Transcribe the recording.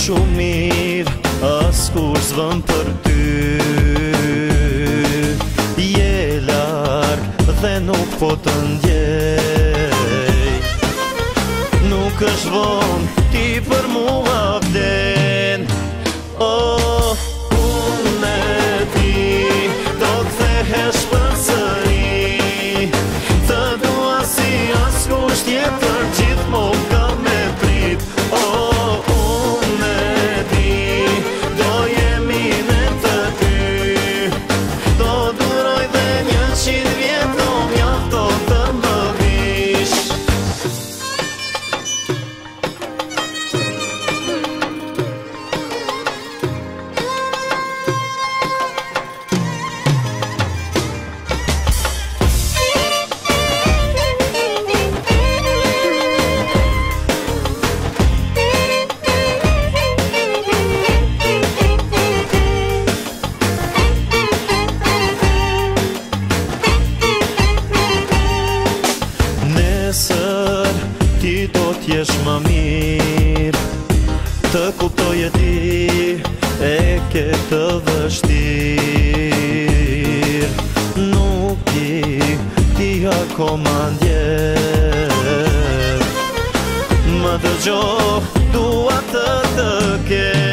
shumë mirë, as kur s'vën për ty. Je larg dhe nuk po të ndjej, nuk është vonë, ti për mua vlen. Oh, unë e di, do kthehesh përsëri, të dua si askush tjetër, gjithmonë kam me prit. Oh, unë e di, do jemi ne të dy, do duroj dhe 100 vjet, do mjafton të më vish. Nesër ti do t'jesh më mirë, të kuptoj e ti e ke të vështirë. Nuk ti akoma ndjen, më dëgjo, dua të kem.